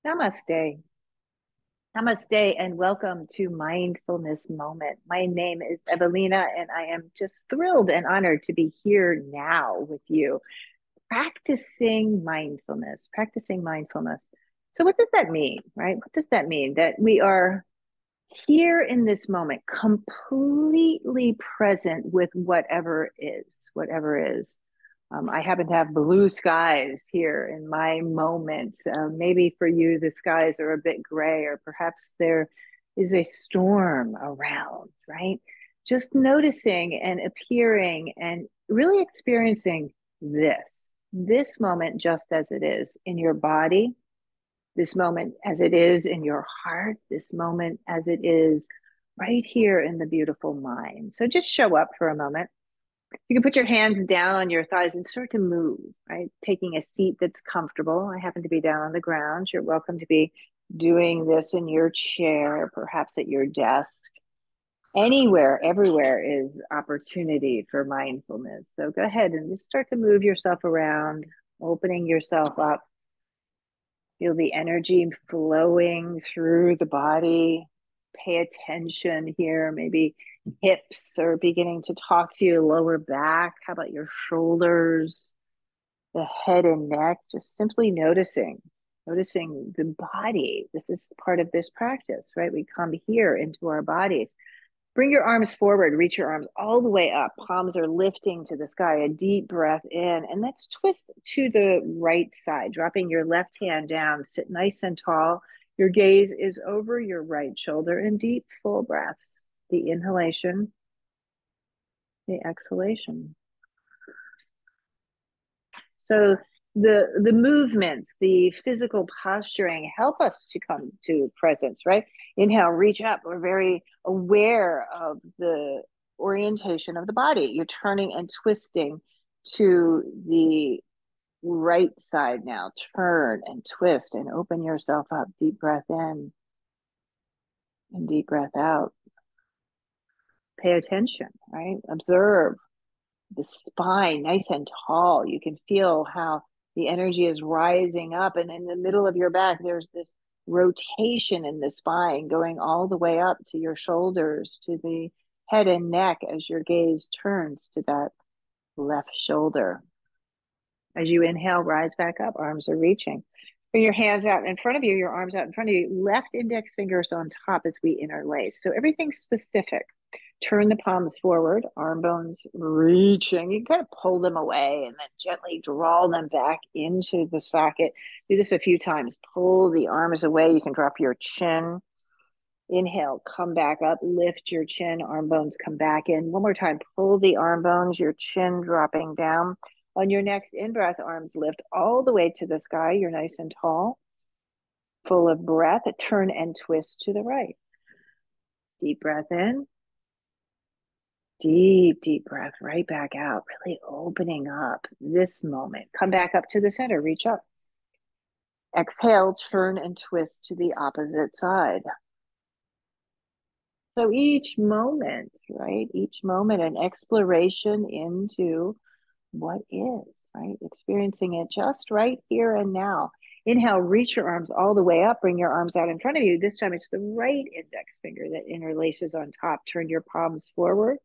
Namaste. Namaste and welcome to Mindfulness Moment. My name is Evalena and I am just thrilled and honored to be here now with you, practicing mindfulness. So what does that mean, right? What does that mean? That we are here in this moment, completely present with whatever is. I happen to have blue skies here in my moment. Maybe for you, the skies are a bit gray, or perhaps there is a storm around, right? Just noticing and appearing and really experiencing this moment just as it is in your body, this moment as it is in your heart, this moment as it is right here in the beautiful mind. So just show up for a moment. You can put your hands down on your thighs and start to move, right? Taking a seat that's comfortable. I happen to be down on the ground. You're welcome to be doing this in your chair, perhaps at your desk. Anywhere, everywhere is opportunity for mindfulness. So go ahead and just start to move yourself around, opening yourself up. Feel the energy flowing through the body. Pay attention here. Maybe hips are beginning to talk to you, lower back. How about your shoulders, the head and neck? Just simply noticing the body. This is part of this practice, right? We come here into our bodies. Bring your arms forward, reach your arms all the way up. Palms are lifting to the sky, a deep breath in. And let's twist to the right side, dropping your left hand down. Sit nice and tall. Your gaze is over your right shoulder and deep, full breaths. The inhalation, the exhalation. So the movements, the physical posturing help us to come to presence, right? Inhale, reach up. We're very aware of the orientation of the body. You're turning and twisting to the right side now. Turn and twist and open yourself up. Deep breath in and deep breath out. Pay attention, right? Observe the spine nice and tall. You can feel how the energy is rising up, and in the middle of your back there's this rotation in the spine going all the way up to your shoulders, to the head and neck as your gaze turns to that left shoulder. As you inhale, rise back up, arms are reaching. Bring your hands out in front of you, your arms out in front of you, left index fingers on top as we interlace. So everything's specific. Turn the palms forward, arm bones reaching. You can kind of pull them away and then gently draw them back into the socket. Do this a few times. Pull the arms away. You can drop your chin. Inhale, come back up, lift your chin, arm bones come back in. One more time, pull the arm bones, your chin dropping down. On your next in-breath, arms lift all the way to the sky. You're nice and tall, full of breath. Turn and twist to the right. Deep breath in. Deep breath right back out, really opening up this moment. Come back up to the center, reach up. Exhale, turn and twist to the opposite side. So each moment, right? Each moment, an exploration into what is, right? Experiencing it just right here and now. Inhale, reach your arms all the way up. Bring your arms out in front of you. This time it's the right index finger that interlaces on top. Turn your palms forward.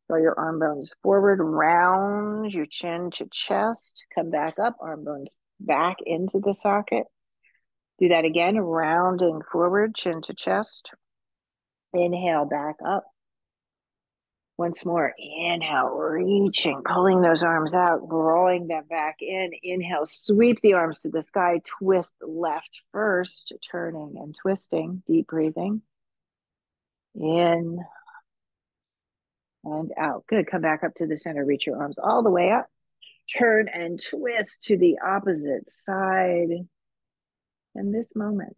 Draw your arm bones forward, round your chin to chest, come back up, arm bones back into the socket. Do that again, rounding forward, chin to chest. Inhale, back up. Once more, inhale, reaching, pulling those arms out, drawing them back in. Inhale, sweep the arms to the sky, twist left first, turning and twisting, deep breathing. In and out. Good. Come back up to the center. Reach your arms all the way up. Turn and twist to the opposite side. And this moment,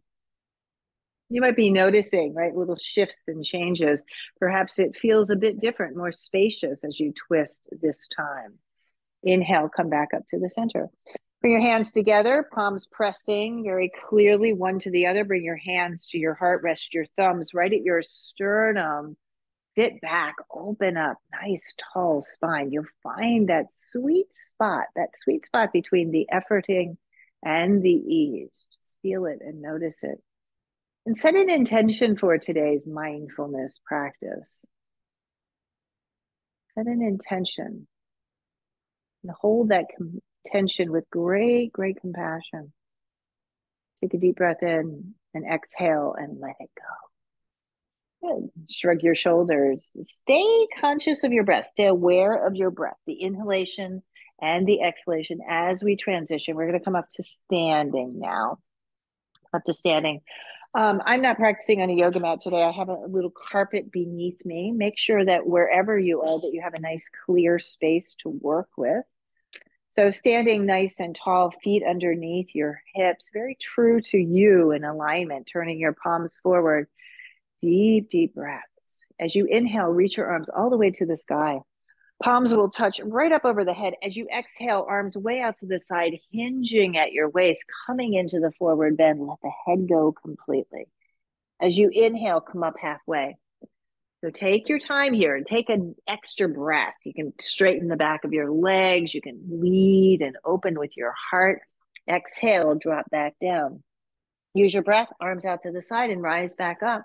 you might be noticing, right, little shifts and changes. Perhaps it feels a bit different, more spacious as you twist this time. Inhale, come back up to the center. Bring your hands together, palms pressing very clearly one to the other. Bring your hands to your heart, rest your thumbs right at your sternum. Sit back, open up, nice tall spine. You'll find that sweet spot between the efforting and the ease. Just feel it and notice it. And set an intention for today's mindfulness practice. Set an intention and hold that tension with great, great compassion. Take a deep breath in and exhale and let it go. Good. Shrug your shoulders. Stay conscious of your breath. Stay aware of your breath, the inhalation and the exhalation as we transition. We're going to come up to standing now. Up to standing. I'm not practicing on a yoga mat today. I have a little carpet beneath me. Make sure that wherever you are, that you have a nice clear space to work with. So standing nice and tall, feet underneath your hips, very true to you in alignment, turning your palms forward. Deep, deep breaths. As you inhale, reach your arms all the way to the sky. Palms will touch right up over the head. As you exhale, arms way out to the side, hinging at your waist, coming into the forward bend. Let the head go completely. As you inhale, come up halfway. So take your time here and take an extra breath. You can straighten the back of your legs. You can lead and open with your heart. Exhale, drop back down. Use your breath, arms out to the side and rise back up.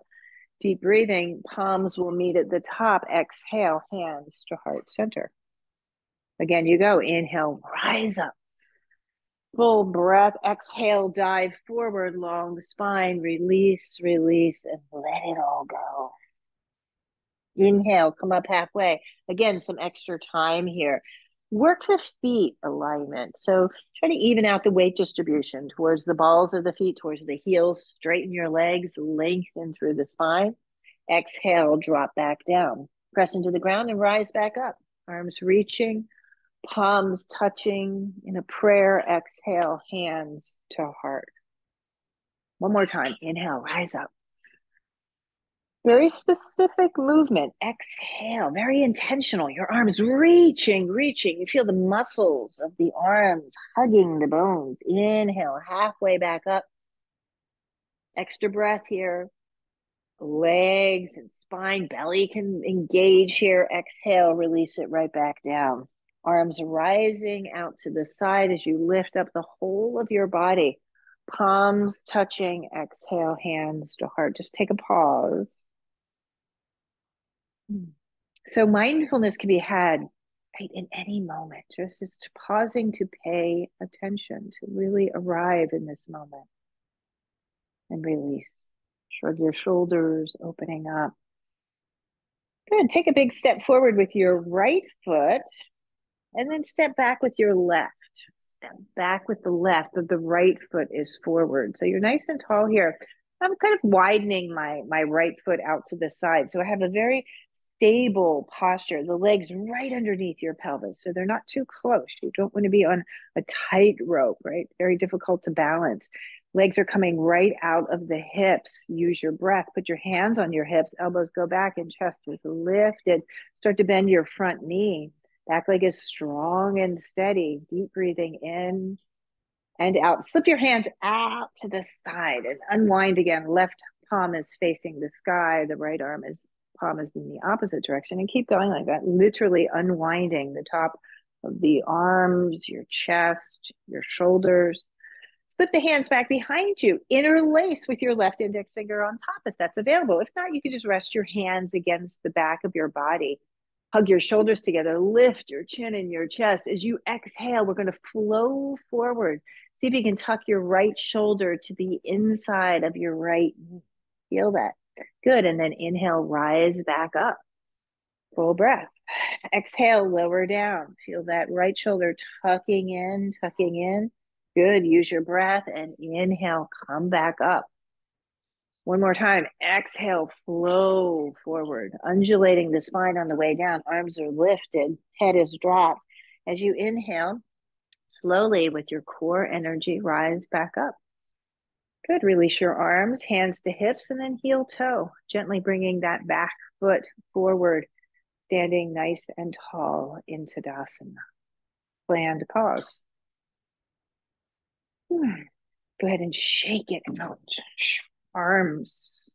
Deep breathing, palms will meet at the top. Exhale, hands to heart center. Again, you go. Inhale, rise up. Full breath. Exhale, dive forward, long spine. Release, release, and let it all go. Inhale, come up halfway. Again, some extra time here. Work the feet alignment. So try to even out the weight distribution towards the balls of the feet, towards the heels. Straighten your legs, lengthen through the spine. Exhale, drop back down. Press into the ground and rise back up. Arms reaching, palms touching in a prayer. Exhale, hands to heart. One more time. Inhale, rise up. Very specific movement. Exhale, very intentional. Your arms reaching, reaching. You feel the muscles of the arms hugging the bones. Inhale, halfway back up. Extra breath here. Legs and spine, belly can engage here. Exhale, release it right back down. Arms rising out to the side as you lift up the whole of your body. Palms touching. Exhale, hands to heart. Just take a pause. So mindfulness can be had right in any moment, just pausing to pay attention, to really arrive in this moment and release. Shrug your shoulders, opening up. Good. Take a big step forward with your right foot and then step back with your left. Step back with the left, but the right foot is forward. So you're nice and tall here. I'm kind of widening my right foot out to the side. So I have a very stable posture, the legs right underneath your pelvis. So they're not too close. You don't want to be on a tight rope, right? Very difficult to balance. Legs are coming right out of the hips. Use your breath. Put your hands on your hips. Elbows go back and chest is lifted. Start to bend your front knee. Back leg is strong and steady. Deep breathing in and out. Slip your hands out to the side and unwind again. Left palm is facing the sky. The right palm is in the opposite direction, and keep going like that, literally unwinding the top of the arms, your chest, your shoulders. Slip the hands back behind you. Interlace with your left index finger on top if that's available. If not, you can just rest your hands against the back of your body. Hug your shoulders together. Lift your chin and your chest. As you exhale, we're going to flow forward. See if you can tuck your right shoulder to the inside of your right knee. Feel that. Good. And then inhale, rise back up. Full breath. Exhale, lower down. Feel that right shoulder tucking in, tucking in. Good. Use your breath and inhale, come back up. One more time. Exhale, flow forward, undulating the spine on the way down. Arms are lifted, head is dropped. As you inhale, slowly with your core energy, rise back up. Good. Release your arms, hands to hips, and then heel toe. Gently bringing that back foot forward, standing nice and tall in Tadasana. Planned pause. Go ahead and shake it out. Arms.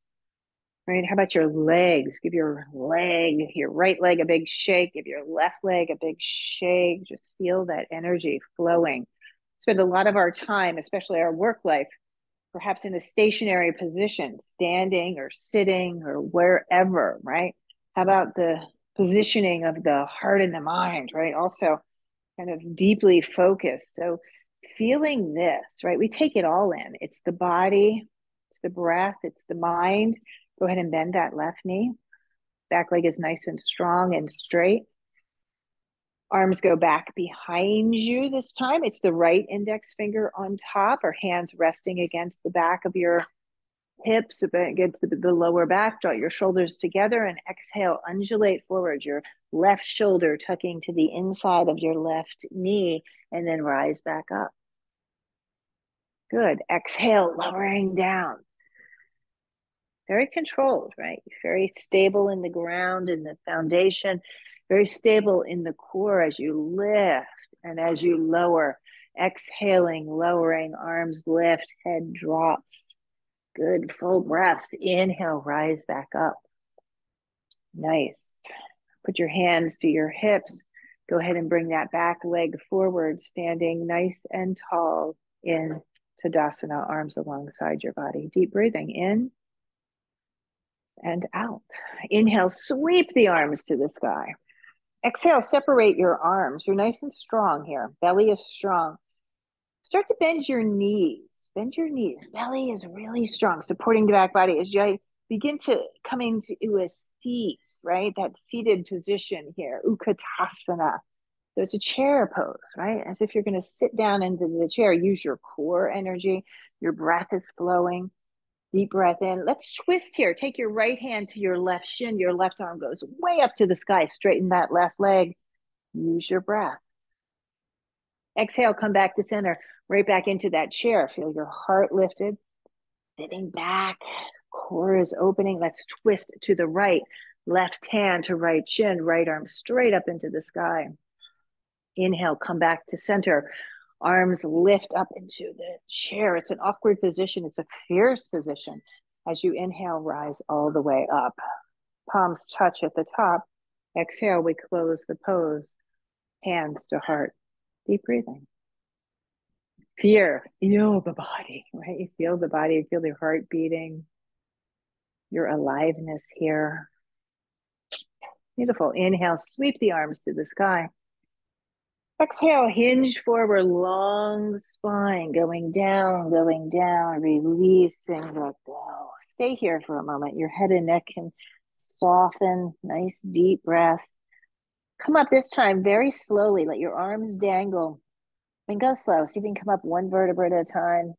Right? How about your legs? Give your right leg a big shake. Give your left leg a big shake. Just feel that energy flowing. Spend a lot of our time, especially our work life, perhaps in a stationary position, standing or sitting or wherever, right? How about the positioning of the heart and the mind, right? Also kind of deeply focused. So feeling this, right? We take it all in. It's the body, it's the breath, it's the mind. Go ahead and bend that left knee. Back leg is nice and strong and straight. Arms go back behind you this time. It's the right index finger on top, or hands resting against the back of your hips, against the lower back. Draw your shoulders together and exhale, undulate forward. Your left shoulder tucking to the inside of your left knee, and then rise back up. Good. Exhale, lowering down. Very controlled, right? Very stable in the ground, in the foundation, very stable in the core as you lift and as you lower. Exhaling, lowering, arms lift, head drops. Good, full breaths. Inhale, rise back up. Nice. Put your hands to your hips. Go ahead and bring that back leg forward, standing nice and tall in Tadasana, arms alongside your body. Deep breathing in and out. Inhale, sweep the arms to the sky. Exhale, separate your arms. You're nice and strong here. Belly is strong. Start to bend your knees. Bend your knees. Belly is really strong, supporting the back body as you begin to come into a seat, right? That seated position here, Utkatasana. So it's a chair pose, right? As if you're going to sit down into the chair. Use your core energy. Your breath is flowing. Deep breath in. Let's twist here. Take your right hand to your left shin. Your left arm goes way up to the sky. Straighten that left leg. Use your breath. Exhale, come back to center. Right back into that chair. Feel your heart lifted. Sitting back. Core is opening. Let's twist to the right. Left hand to right shin. Right arm straight up into the sky. Inhale, come back to center. Arms lift up into the chair. It's an awkward position. It's a fierce position. As you inhale, rise all the way up. Palms touch at the top. Exhale, we close the pose. Hands to heart. Deep breathing. Fear. Feel the body, right? You feel the body, feel your heart beating, your aliveness here. Beautiful. Inhale, sweep the arms to the sky. Exhale, hinge forward, long spine, going down, releasing, let go. Stay here for a moment. Your head and neck can soften, nice deep breath. Come up this time very slowly. Let your arms dangle and go slow. See if you can come up one vertebra at a time.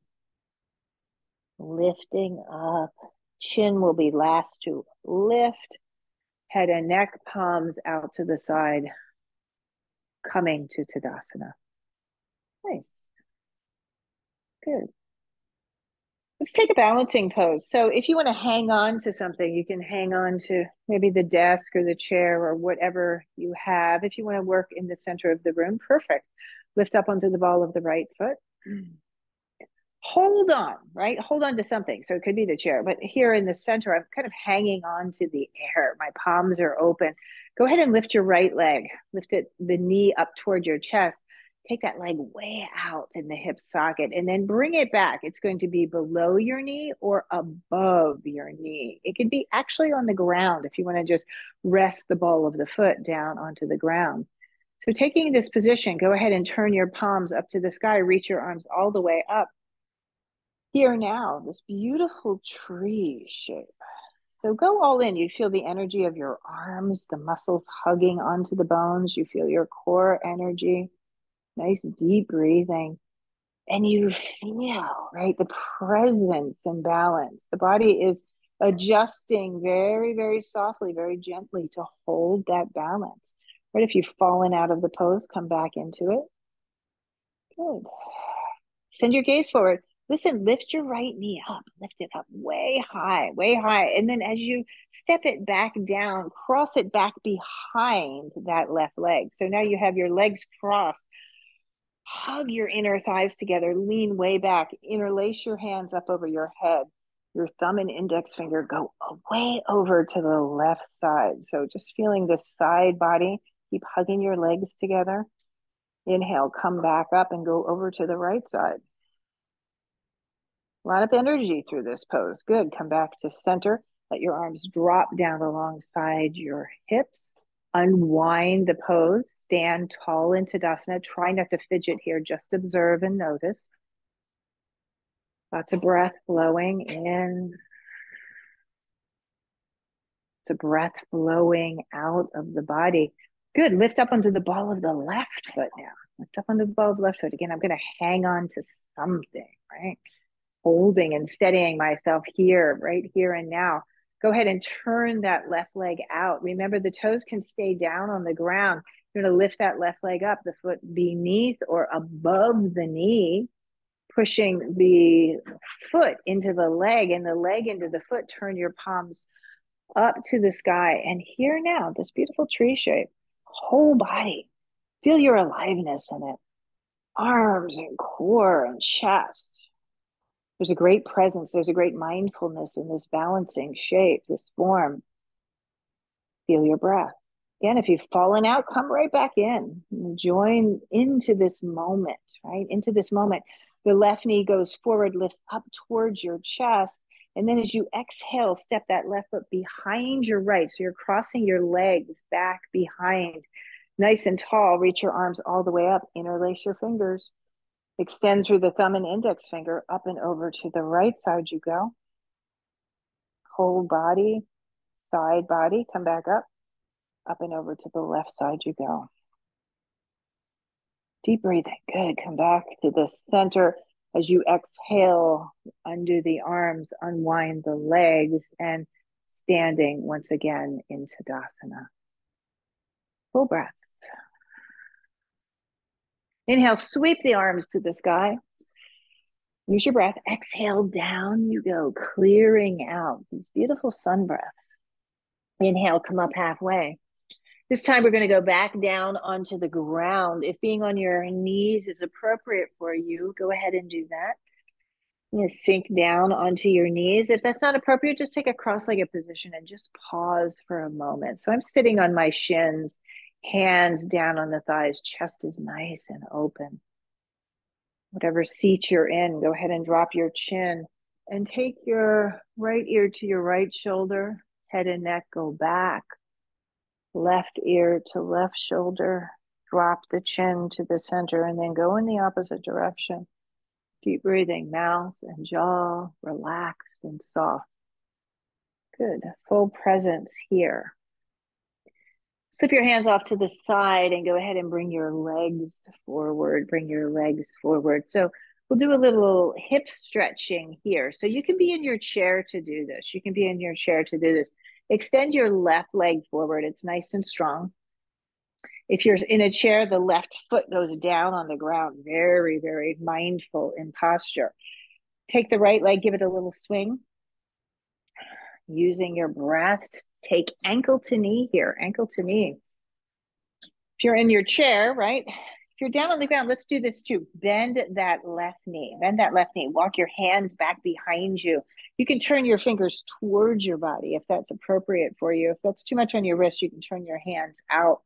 Lifting up. Chin will be last to lift. Head and neck, palms out to the side. Coming to Tadasana. Nice. Good. Let's take a balancing pose. So if you want to hang on to something, you can hang on to maybe the desk or the chair or whatever you have. If you want to work in the center of the room, perfect. Lift up onto the ball of the right foot. Hold on, right? Hold on to something. So it could be the chair, but here in the center, I'm kind of hanging on to the air. My palms are open. Go ahead and lift your right leg. Lift it, the knee up toward your chest. Take that leg way out in the hip socket and then bring it back. It's going to be below your knee or above your knee. It could be actually on the ground if you want to just rest the ball of the foot down onto the ground. So taking this position, go ahead and turn your palms up to the sky. Reach your arms all the way up. Here now, this beautiful tree shape. So go all in. You feel the energy of your arms, the muscles hugging onto the bones. You feel your core energy. Nice deep breathing. And you feel, right, the presence and balance. The body is adjusting very, very softly, very gently to hold that balance. Right, if you've fallen out of the pose, come back into it. Good. Send your gaze forward. Listen, lift your right knee up, lift it up way high, way high. And then as you step it back down, cross it back behind that left leg. So now you have your legs crossed. Hug your inner thighs together, lean way back, interlace your hands up over your head. Your thumb and index finger go way over to the left side. So just feeling the side body, keep hugging your legs together. Inhale, come back up and go over to the right side. A lot of energy through this pose. Good. Come back to center. Let your arms drop down alongside your hips. Unwind the pose. Stand tall in Tadasana. Try not to fidget here. Just observe and notice. Lots of breath flowing in. It's a breath flowing out of the body. Good. Lift up onto the ball of the left foot now. Lift up onto the ball of the left foot. Again, I'm going to hang on to something, right? Holding and steadying myself here, right here and now. Go ahead and turn that left leg out. Remember, the toes can stay down on the ground. You're going to lift that left leg up, the foot beneath or above the knee, pushing the foot into the leg and the leg into the foot. Turn your palms up to the sky. And here now, this beautiful tree shape, whole body. Feel your aliveness in it. Arms and core and chest. There's a great presence. There's a great mindfulness in this balancing shape, this form. Feel your breath. Again, if you've fallen out, come right back in. Join into this moment, right? Into this moment. The left knee goes forward, lifts up towards your chest. And then as you exhale, step that left foot behind your right. So you're crossing your legs back behind. Nice and tall. Reach your arms all the way up. Interlace your fingers. Extend through the thumb and index finger. Up and over to the right side you go. Whole body, side body. Come back up. Up and over to the left side you go. Deep breathing. Good. Come back to the center. As you exhale, undo the arms, unwind the legs, and standing once again in Tadasana. Full breaths. Inhale, sweep the arms to the sky. Use your breath. Exhale, down you go, clearing out these beautiful sun breaths. Inhale, come up halfway. This time we're going to go back down onto the ground. If being on your knees is appropriate for you, go ahead and do that. You sink down onto your knees. If that's not appropriate, just take a cross-legged position and just pause for a moment. So I'm sitting on my shins, hands down on the thighs, chest is nice and open. Whatever seat you're in, go ahead and drop your chin and take your right ear to your right shoulder, head and neck go back. Left ear to left shoulder, drop the chin to the center, and then go in the opposite direction. Deep breathing, mouth and jaw relaxed and soft. Good, full presence here. Slip your hands off to the side and go ahead and bring your legs forward. Bring your legs forward. So we'll do a little hip stretching here. So you can be in your chair to do this. You can be in your chair to do this. Extend your left leg forward. It's nice and strong. If you're in a chair, the left foot goes down on the ground. Very, very mindful in posture. Take the right leg, give it a little swing. Using your breath, take ankle to knee here, ankle to knee. If you're in your chair, right? If you're down on the ground, let's do this too. Bend that left knee. Bend that left knee. Walk your hands back behind you. You can turn your fingers towards your body if that's appropriate for you. If that's too much on your wrist, you can turn your hands out.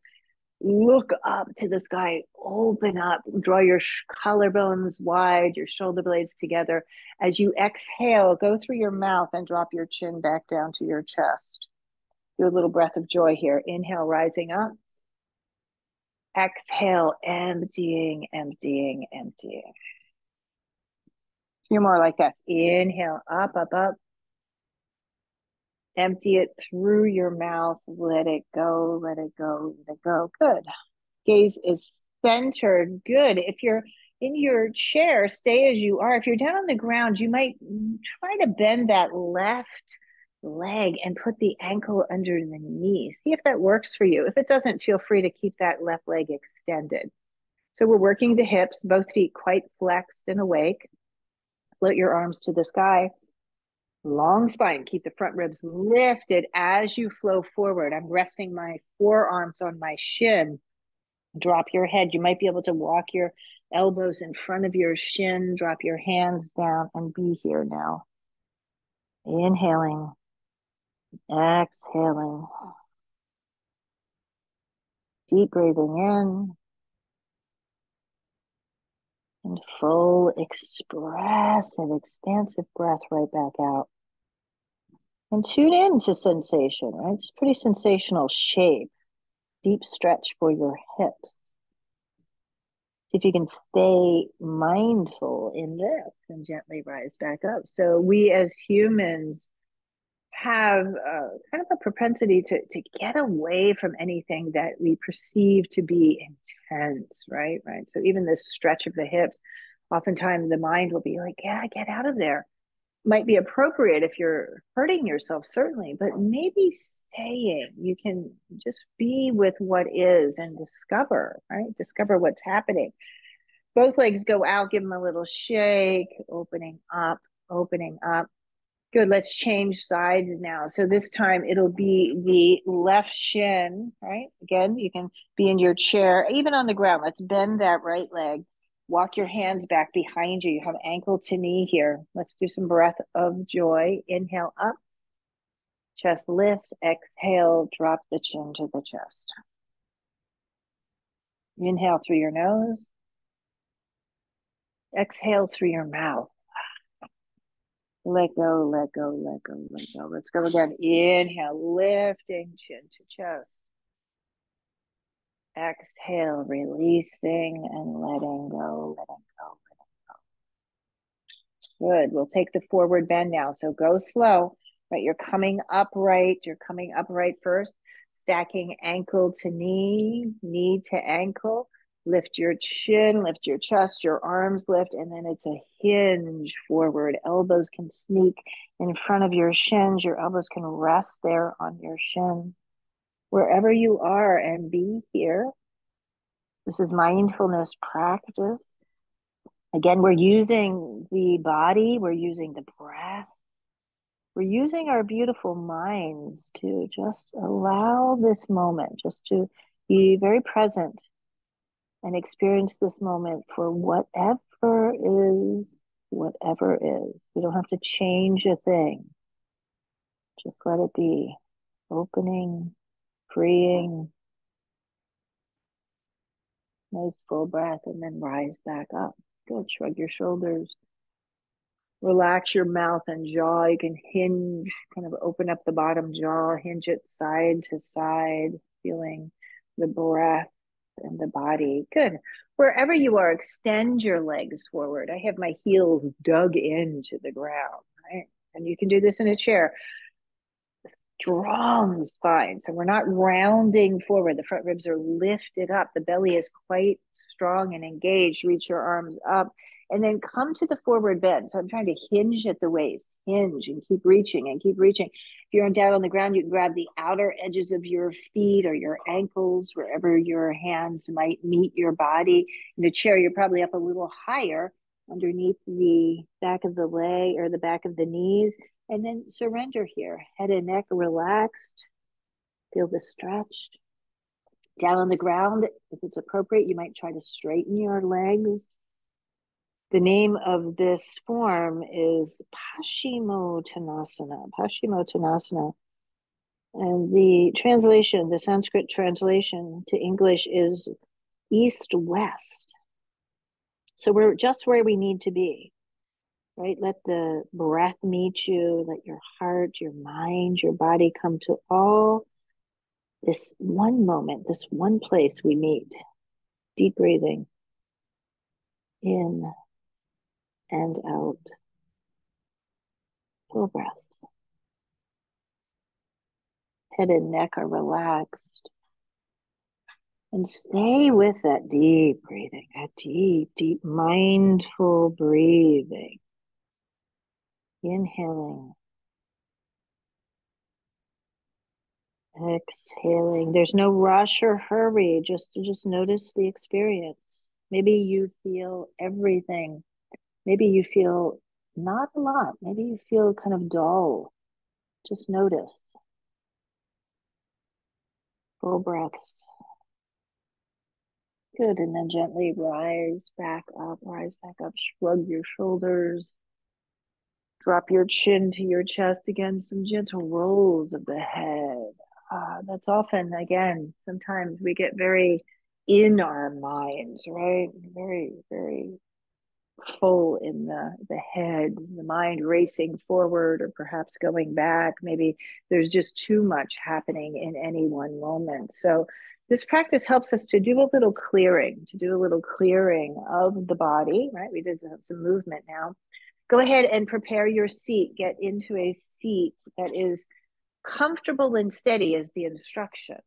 Look up to the sky. Open up. Draw your collarbones wide, your shoulder blades together. As you exhale, go through your mouth and drop your chin back down to your chest. Do a little breath of joy here. Inhale, rising up. Exhale, emptying, emptying, emptying. A few more like this. Inhale, up, up, up. Empty it through your mouth. Let it go, let it go, let it go. Good. Gaze is centered. Good. If you're in your chair, stay as you are. If you're down on the ground, you might try to bend that left leg and put the ankle under the knee. See if that works for you. If it doesn't, feel free to keep that left leg extended. So we're working the hips, both feet quite flexed and awake. Float your arms to the sky. Long spine. Keep the front ribs lifted as you flow forward. I'm resting my forearms on my shin. Drop your head. You might be able to walk your elbows in front of your shin. Drop your hands down and be here now. Inhaling. Exhaling. Deep breathing in And full, expressive, expansive breath right back out. And tune into sensation, right? It's pretty sensational shape. Deep stretch for your hips. See if you can stay mindful in this and gently rise back up. So we as humans have kind of a propensity to get away from anything that we perceive to be intense, right? Right. So even this stretch of the hips, oftentimes the mind will be like, yeah, get out of there. Might be appropriate if you're hurting yourself, certainly, but maybe staying. You can just be with what is and discover, right? Discover what's happening. Both legs go out, give them a little shake, opening up, opening up. Good. Let's change sides now. So this time it'll be the left shin, right? Again, you can be in your chair, even on the ground. Let's bend that right leg. Walk your hands back behind you. You have ankle to knee here. Let's do some breath of joy. Inhale up, chest lifts. Exhale, drop the chin to the chest. Inhale through your nose. Exhale through your mouth. Let go, let go, let go, let go. Let's go again. Inhale, lifting chin to chest. Exhale, releasing and letting go, letting go, letting go. Good. We'll take the forward bend now. So go slow, right? You're coming upright. You're coming upright first, stacking ankle to knee, knee to ankle. Lift your chin, lift your chest, your arms lift, and then it's a hinge forward. Elbows can sneak in front of your shins. Your elbows can rest there on your shin. Wherever you are, and be here. This is mindfulness practice. Again, we're using the body, we're using the breath, we're using our beautiful minds to just allow this moment, just to be very present and experience this moment for whatever is, whatever is. We don't have to change a thing. Just let it be opening, freeing. Nice full breath, and then rise back up. Good. Shrug your shoulders. Relax your mouth and jaw. You can hinge, kind of open up the bottom jaw, hinge it side to side, feeling the breath and the body. Good. Wherever you are, extend your legs forward. I have my heels dug into the ground, right? And you can do this in a chair. Strong spine. So we're not rounding forward. The front ribs are lifted up. The belly is quite strong and engaged. Reach your arms up and then come to the forward bend. So I'm trying to hinge at the waist, hinge and keep reaching and keep reaching. If you're down on the ground, you can grab the outer edges of your feet or your ankles, wherever your hands might meet your body. In a chair, you're probably up a little higher underneath the back of the leg or the back of the knees. And then surrender here. Head and neck relaxed. Feel the stretch. Down on the ground, if it's appropriate, you might try to straighten your legs. The name of this form is Paschimottanasana. Paschimottanasana. And the translation, the Sanskrit translation to English is east-west. So we're just where we need to be. Right? Let the breath meet you. Let your heart, your mind, your body come to all this one moment, this one place we meet. Deep breathing in and out. Full breath. Head and neck are relaxed. And stay with that deep breathing, that deep, deep, mindful breathing. Inhaling. Exhaling. There's no rush or hurry. Just notice the experience. Maybe you feel everything. Maybe you feel not a lot. Maybe you feel kind of dull. Just notice. Full breaths. Good. And then gently rise back up. Rise back up. Shrug your shoulders. Drop your chin to your chest again. Some gentle rolls of the head. That's often, again, sometimes we get very in our minds, right? Very, very full in the head, the mind racing forward or perhaps going back. Maybe there's just too much happening in any one moment. So this practice helps us to do a little clearing, of the body, right? We did have some movement now. Go ahead and prepare your seat. Get into a seat that is comfortable and steady is the instruction.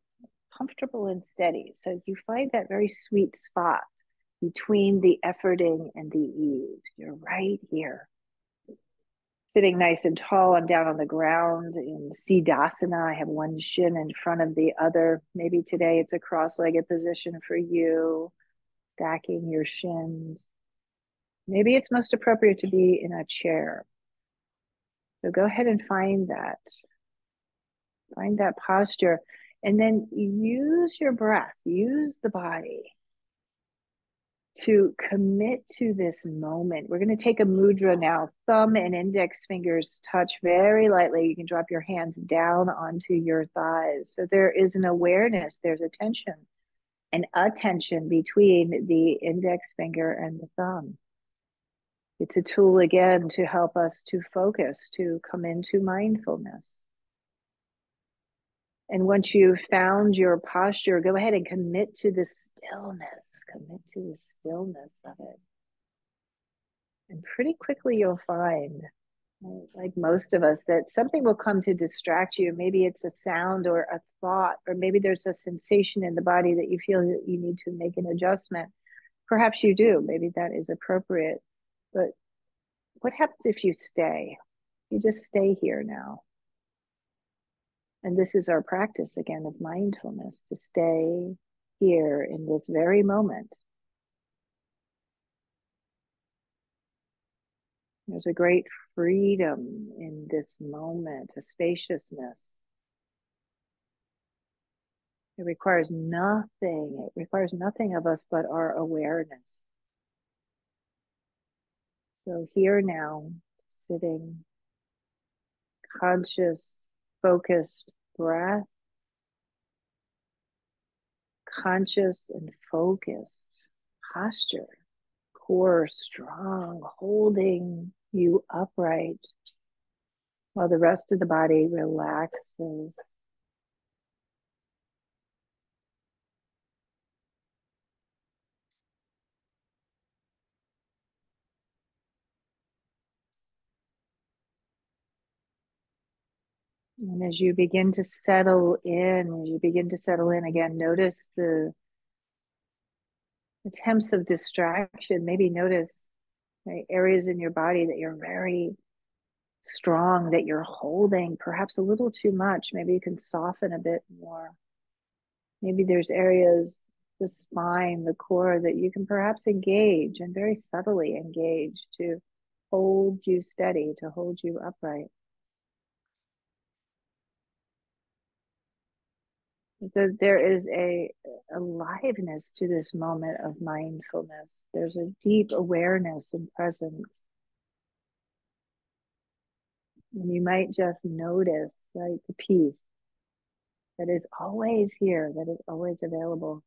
Comfortable and steady. So you find that very sweet spot between the efforting and the ease. You're right here. Sitting nice and tall, I'm down on the ground in Siddhasana. I have one shin in front of the other. Maybe today it's a cross-legged position for you, stacking your shins. Maybe it's most appropriate to be in a chair. So go ahead and find that. Find that posture. And then use your breath, use the body to commit to this moment. We're going to take a mudra now. Thumb and index fingers touch very lightly. You can drop your hands down onto your thighs. So there is an awareness, there's a tension, an attention between the index finger and the thumb. It's a tool again to help us to focus, to come into mindfulness. And once you've found your posture, go ahead and commit to the stillness. Commit to the stillness of it. And pretty quickly you'll find, right, like most of us, that something will come to distract you. Maybe it's a sound or a thought, or maybe there's a sensation in the body that you feel that you need to make an adjustment. Perhaps you do. Maybe that is appropriate. But what happens if you stay? You just stay here now. And this is our practice again of mindfulness, to stay here in this very moment. There's a great freedom in this moment, a spaciousness. It requires nothing. It requires nothing of us but our awareness. So here now, sitting, conscious, focused breath, conscious and focused posture, core strong, holding you upright while the rest of the body relaxes. And as you begin to settle in, again, notice the attempts of distraction. Maybe notice, right, areas in your body that you're very strong, that you're holding perhaps a little too much. Maybe you can soften a bit more. Maybe there's areas, the spine, the core, that you can perhaps engage and very subtly engage to hold you steady, to hold you upright. So there is a aliveness to this moment of mindfulness. There's a deep awareness and presence. And you might just notice, right, the peace that is always here, that is always available.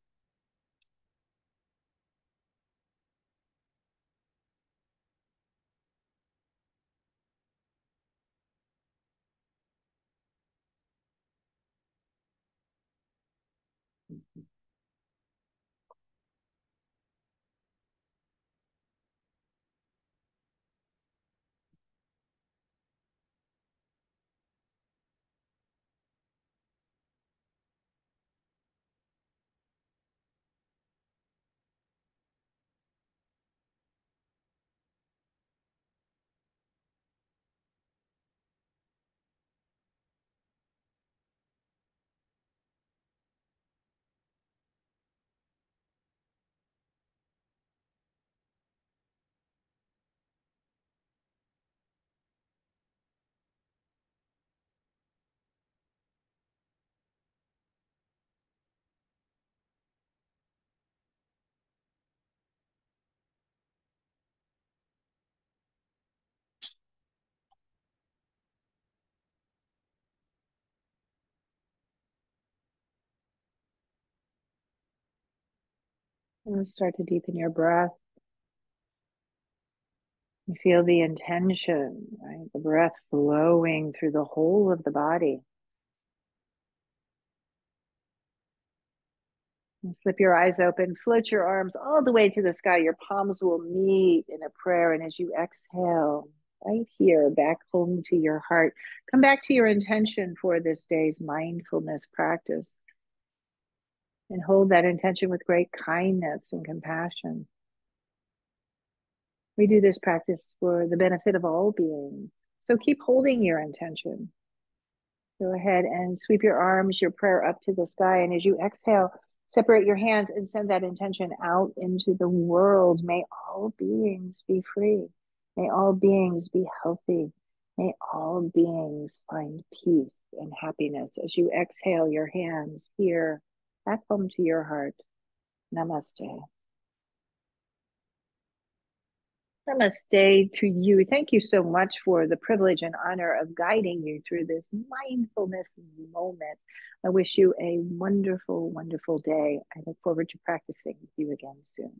And start to deepen your breath. You feel the intention, right? The breath flowing through the whole of the body. And slip your eyes open, float your arms all the way to the sky. Your palms will meet in a prayer. And as you exhale, right here, back home to your heart, come back to your intention for this day's mindfulness practice. And hold that intention with great kindness and compassion. We do this practice for the benefit of all beings. So keep holding your intention. Go ahead and sweep your arms, your prayer up to the sky. And as you exhale, separate your hands and send that intention out into the world. May all beings be free. May all beings be healthy. May all beings find peace and happiness as you exhale your hands here, back home to your heart. Namaste. Namaste to you. Thank you so much for the privilege and honor of guiding you through this mindfulness moment. I wish you a wonderful, wonderful day. I look forward to practicing with you again soon.